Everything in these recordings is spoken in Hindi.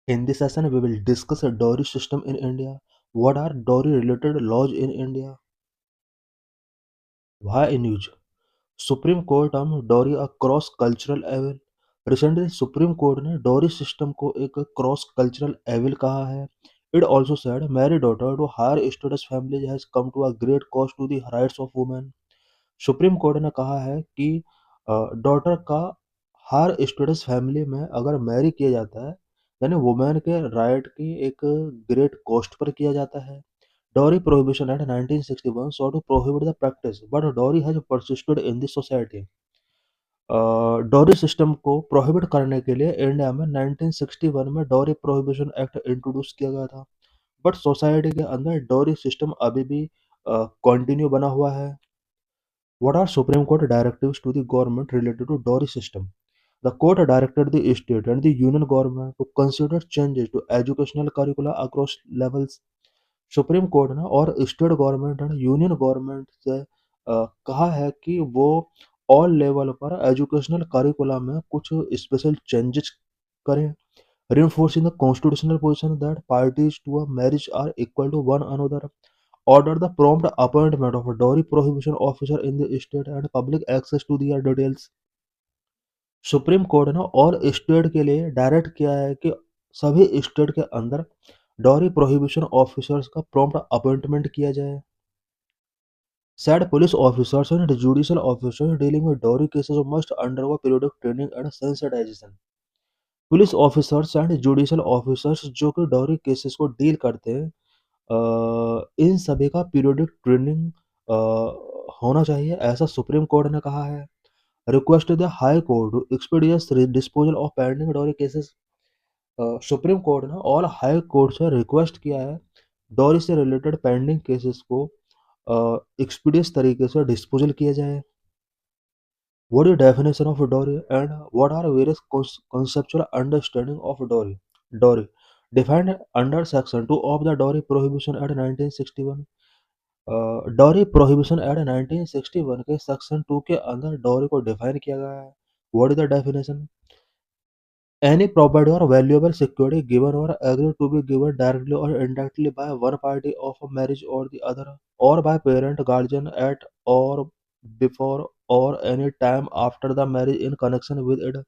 In this session, we will discuss a dowry system in India. What are dowry related laws in India? Why in use? Supreme court हम dowry cross cultural evil. Recently supreme court ने डॉरी सिस्टम को एक क्रॉस कल्चरल एविल कहा है। It also said marry daughter to higher status family has come to a great cost to the rights of women. Supreme court ने कहा है कि डॉटर का हायर स्टेटस फैमिली में अगर मैरी किया जाता है यानी वुमेन के राइट की एक ग्रेट कॉस्ट पर किया जाता है। Dowry prohibition Act 1961 sought to prohibit the practice, but dowry has persisted in the society. Dowry system को प्रोहिबिट करने के लिए इंडिया में 1961 में डॉरी प्रोहिबिशन एक्ट इंट्रोड्यूस किया गया था, बट सोसाइटी के अंदर डॉरी सिस्टम अभी भी कंटिन्यू बना हुआ है। What are Supreme Court directives to the government related to dowry system? The court directed the state and the union government to consider changes to educational curricula across levels. Supreme court ने और state government and union government से कहा है कि वो ऑल लेवल पर एजुकेशनल करिकुलम में कुछ स्पेशल चेंजेस करें। reinforcing the constitutional position that parties to a marriage are equal to one another, order the prompt appointment of a dowry prohibition officer in the state and public access to their details। Supreme court ने और स्टेट के लिए डायरेक्ट किया है कि सभी स्टेट के अंदर डॉरी प्रोहिबिशन ऑफिसर्स का प्रॉम्प्ट अपॉइंटमेंट किया जाए। Said police officers and judicial officers dealing with dowry cases must undergo periodic training and sensitization। Police officers and judicial officers जो कि डॉरी केसेस को डील करते हैं, इन सभी का पीरियोडिक ट्रेनिंग होना चाहिए, ऐसा सुप्रीम कोर्ट ने कहा है। Request the high court to expeditious disposal of pending dowry cases. Supreme court ने और हाई कोर्ट से रिक्वेस्ट किया है डॉरी से रिलेटेड पेंडिंग केसेस को एक्सपीडियस तरीके से डिस्पोजल किया जाए। What is definition of dowry and what are various conceptual understanding of dowry? Dowry defined under Section 2 of the Dowry Prohibition Act 1961। Dowry prohibition act 1961 के सेक्शन 2 के अंदर डॉरी को डिफाइन किया गया है। What is the definition? Any property or valuable security given or agreed to be given directly or indirectly by one party of a marriage or the other, or by parent, guardian at or before or any time after the marriage in connection with it।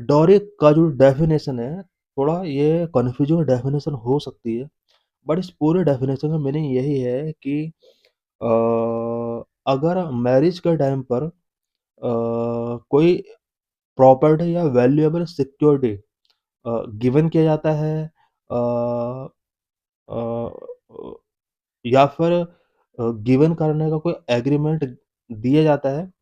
Dowry का जो डेफिनेशन है थोड़ा ये कन्फ्यूजिंग डेफिनेशन हो सकती है, बट इस पूरे डेफिनेशन का मीनिंग यही है कि अ, अगर मैरिज के टाइम पर कोई प्रॉपर्टी या वैल्यूएबल सिक्योरिटी गिवन किया जाता है, अ अ, या फिर गिवन करने का कोई एग्रीमेंट दिया जाता है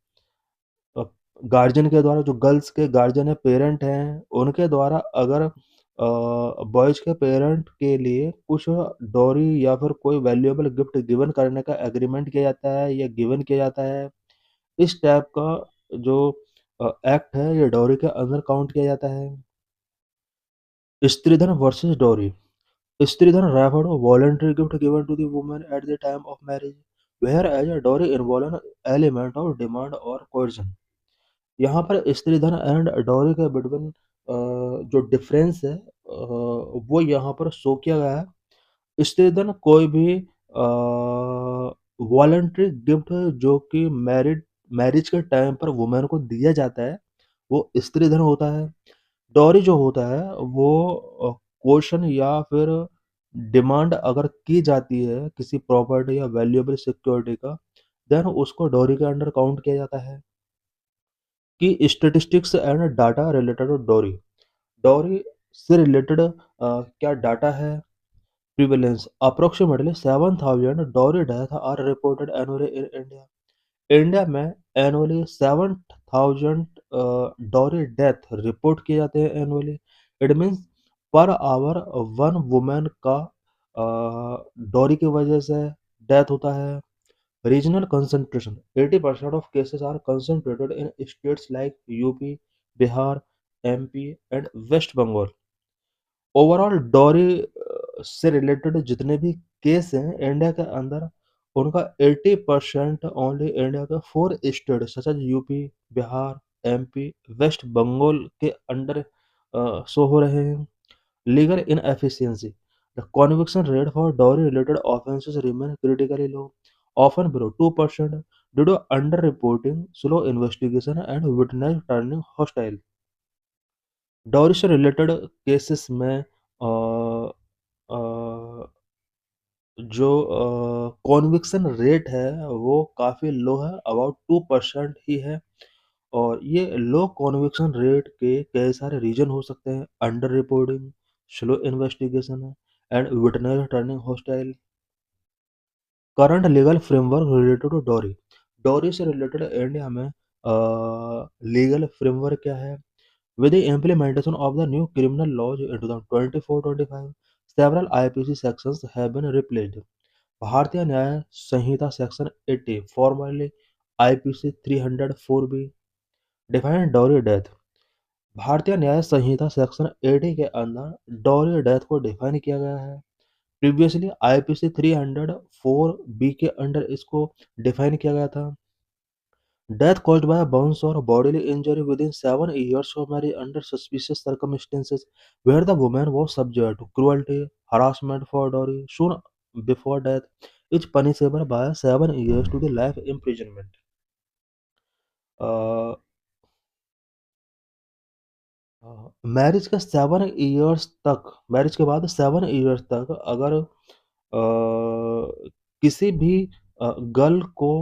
गार्जियन के द्वारा, जो गर्ल्स के गार्जियन है, पेरेंट हैं, उनके द्वारा अगर बॉयज़ के पेरेंट के लिए कुछ डॉरी या फिर कोई वैल्यूएबल गिफ्ट गिवन करने का एग्रीमेंट किया जाता है या गिवन किया जाता है, इस टाइप का जो एक्ट है, ये डॉरी के अंदर काउंट किया जाता है। Stridhan versus dowry. Stridhan refer to voluntary gift given to the woman at the time of marriage, whereas a dowry involve an element of demand or coercion। यहाँ पर स्त्रीधन एंड डॉरी के बिटवीन जो डिफरेंस है वो यहाँ पर शो किया गया है। स्त्रीधन कोई भी वॉलंटरी गिफ्ट जो कि मैरिज के टाइम पर वुमेन को दिया जाता है, वो स्त्रीधन होता है। डॉरी जो होता है वो क्वेश्चन या फिर डिमांड अगर की जाती है किसी प्रॉपर्टी या वैल्यूएबल सिक्योरिटी का, देन उसको डॉरी के अंडर काउंट किया जाता है। कि statistics and data related to dowry. Dowry से रिलेटेड क्या डाटा है? Prevalence approximately 7,000 dowry death are reported annually in India. India में एनुअली 7,000 डॉरी डेथ रिपोर्ट किए जाते हैं annually. It means per hour one women का डॉरी की वजह से डेथ होता है। Regional concentration 80% of cases are concentrated in states like UP, Bihar, MP and West Bengal। Overall dowry से रिलेटेड जितने भी केस हैं इंडिया के अंदर, उनका 80% ओनली इंडिया के 4 state such as UP, Bihar, MP, West Bengal के अंडर शो हो रहे हैं। Legal inefficiency. The conviction rate for dowry-related offenses remain critically low, often below 2% due to underreporting, slow investigation, and witness turning hostile. Dowry से related cases में अ, अ, जो कॉन्विक्शन रेट है वो काफ़ी लो है, अबाउट 2% ही है। और ये लो कॉन्विक्शन रेट के कई सारे रीजन हो सकते हैं: under reporting, slow investigation and witness turning hostile. Current legal framework related to dowry. Dowry से रिलेटेड इंडिया में लीगल फ्रेमवर्क क्या है? With the implementation of the new criminal laws in 2024-25 several IPC sections have been replaced. Bharatiya Nyaya Sanhita section 80 formerly IPC 304B define dowry death. Bharatiya Nyaya Sanhita section 80 के अंदर डॉरी डेथ को डिफाइन किया गया है। प्रीवियसली आईपीसी 304 बी के अंडर इसको डिफाइन किया गया था। डेथ कॉज्ड बाय बर्न्स और bodily injury within 7 years of marriage under suspicious circumstances where the woman was subject to cruelty, harassment for dowry soon before death is punishable by 7 years to the life imprisonment. Marriage का 7 इयर्स तक, मैरिज के बाद 7 इयर्स तक अगर किसी भी गर्ल को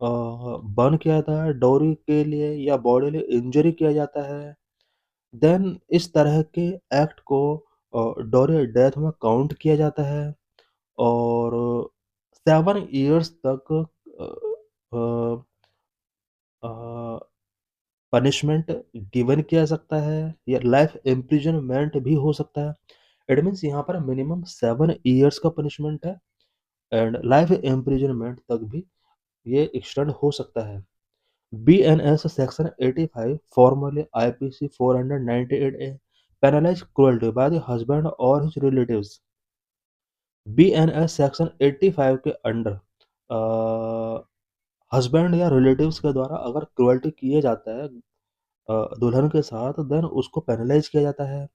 बर्न किया जाता है डॉरी के लिए या बॉडीली इंजरी किया जाता है, देन इस तरह के एक्ट को डॉरी डेथ में काउंट किया जाता है। और 7 इयर्स तक पनिशमेंट गिवन किया जा सकता है या लाइफ इम्प्रिजनमेंट भी हो सकता है। इट मीन्स यहाँ पर मिनिमम 7 इयर्स का पनिशमेंट है एंड लाइफ इम्प्रिजनमेंट तक भी ये एक्सटेंड हो सकता है। BNS section 85 formerly IPC 498A penalize cruelty by the husband or his relatives। BNS section 85 के अंडर हस्बैंड या रिलेटिव्स के द्वारा अगर क्रुएल्टी किए जाता है दुल्हन के साथ, देन उसको पेनलाइज किया जाता है।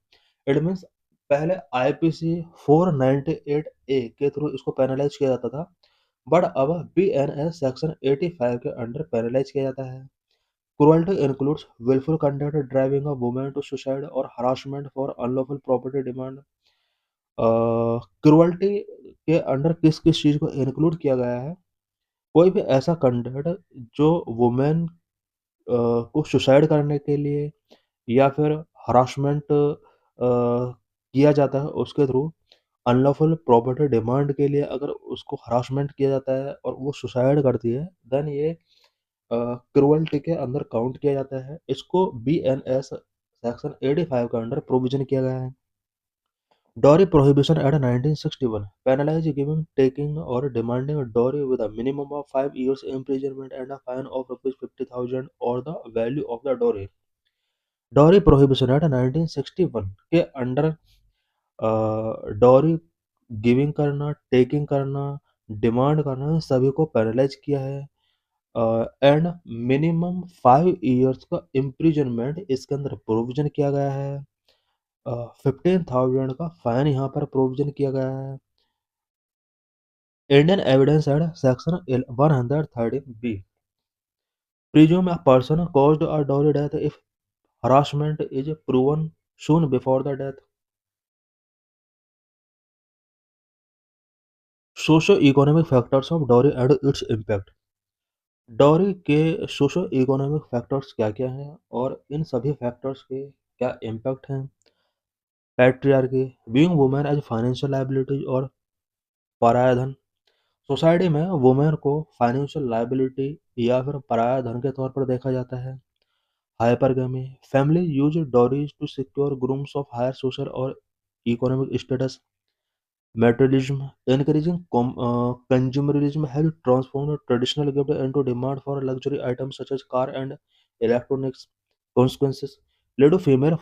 इट मीन्स पहले आईपीसी 498 ए के थ्रू इसको पेनलाइज किया जाता था, बट अब BNS सेक्शन 85 के अंडर पेनलाइज किया जाता है। Cruelty includes wilful conduct driving a woman to suicide और harassment for unlawful property demand. Cruelty के अंडर किस किस चीज को इंक्लूड किया गया है? कोई भी ऐसा कंडक्ट जो वुमेन को सुसाइड करने के लिए या फिर हरासमेंट किया जाता है उसके थ्रू, अनलॉफुल प्रॉपर्टी डिमांड के लिए अगर उसको हरासमेंट किया जाता है और वो सुसाइड करती है, देन ये क्रुएल्टी के अंदर काउंट किया जाता है। इसको BNS सेक्शन 85 के अंडर प्रोविजन किया गया है। Dowry prohibition at 1961 penalized giving, taking, or demanding dowry with a minimum of 5 years imprisonment and a fine of rupees 50,000 or the value of the dowry। Dowry prohibition act 1961 के अंडर डॉरी गिविंग करना, टेकिंग करना, डिमांड करना सभी को पैनलाइज किया है एंड मिनिमम 5 इयर्स का इम्प्रिजनमेंट इसके अंदर प्रोविजन किया गया है। 15,000 का फाइन यहाँ पर प्रोविजन किया गया है। Indian evidence act section 113 B presume a person caused a dowry death if harassment is proven soon before the death। Socio economic factors of dowry and its impact. Dowry के सोशो इकोनॉमिक फैक्टर्स क्या क्या हैं और इन सभी फैक्टर्स के क्या इम्पैक्ट हैं? Patriarchy, being women as financial liabilities और पराया धन। सोसाइटी में वुमेन को फाइनेंशियल लायबिलिटी या फिर पराया धन के तौर पर देखा जाता है। Hypergamy, family use dowries to secure grooms of higher social और economic status. Materialism, encouraging consumerism, has transformed traditional gift into demand for luxury items such as car and electronics. Consequences led to female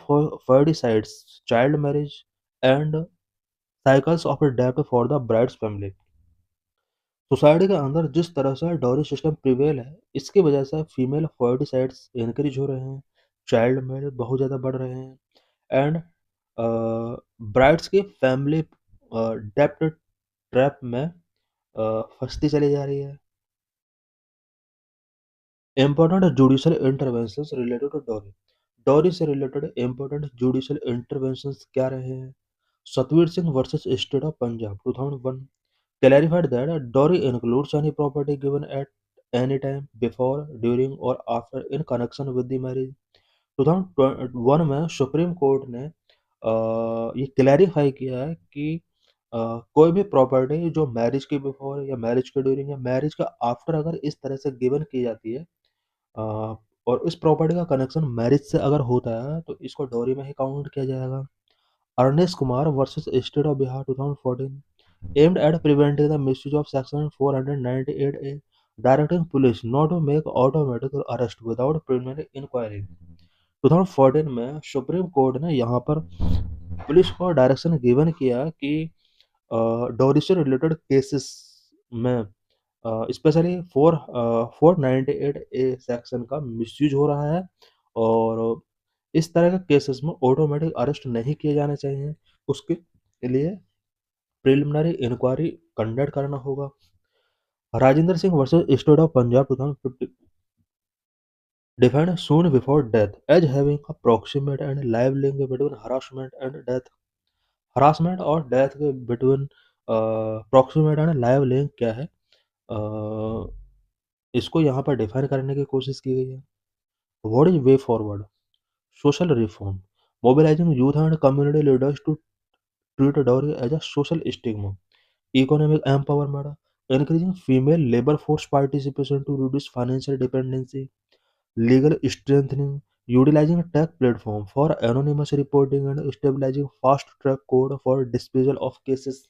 feudicides, child marriage, and cycles of debt for the bride's family। Society के अंदर जिस तरह से डॉरी सिस्टम प्रिवेल है, इसकी वजह से फीमेल feudicides इंक्रीज हो रहे हैं, चाइल्ड मैरिज बहुत ज़्यादा बढ़ रहे हैं एंड ब्राइड्स की फैमिली डेब्ट ट्रैप में फंसती चली जा रही है। Important judicial interventions related to dowry. Dowry से रिलेटेड इम्पोर्टेंट जुडिशियल इंटरवेंशंस क्या रहे हैं? Satvir Singh versus state of Punjab 2001 clarified that dowry includes any property given at any time before, during or after in connection with the marriage। 2001 में सुप्रीम कोर्ट ने ये क्लैरिफाई किया है कि कोई भी प्रॉपर्टी जो मैरिज के बिफोर या मैरिज के ड्यूरिंग या मैरिज का आफ्टर अगर इस तरह से गिवन की जाती है, अ, और इस प्रॉपर्टी का कनेक्शन मैरिज से अगर होता है तो इसको डॉरी में ही काउंट किया जाएगा। Arnesh Kumar versus state of Bihar 2014 aimed at preventing the misuse of Section 498A, directing police not to make automatic arrest without preliminary inquiry। 2014 में सुप्रीम कोर्ट ने यहाँ पर पुलिस को डायरेक्शन गिवन किया कि डॉरी से रिलेटेड केसेस में स्पेशली 498 ए सेक्शन का मिसयूज हो रहा है, और इस तरह के केसेस में ऑटोमेटिक अरेस्ट नहीं किए जाने चाहिए। उसके लिए प्रिलिमिनरी इंक्वायरी कंडक्ट करना होगा। Rajendra Singh versus state of Punjab 2015 defined soon before death as having a proximate and live link between harassment and death। Harassment और डेथ के between proximate and live link क्या है, अ, इसको यहाँ पर डिफाइन करने की कोशिश की गई है। What is way forward? Social reform, mobilising youth and community leaders to treat dowry as a social stigma। Economic empowerment, encouraging female labor force participation to reduce financial dependency, legal strengthening, utilizing tech platform for anonymous reporting and stabilizing fast track code for disposal of cases।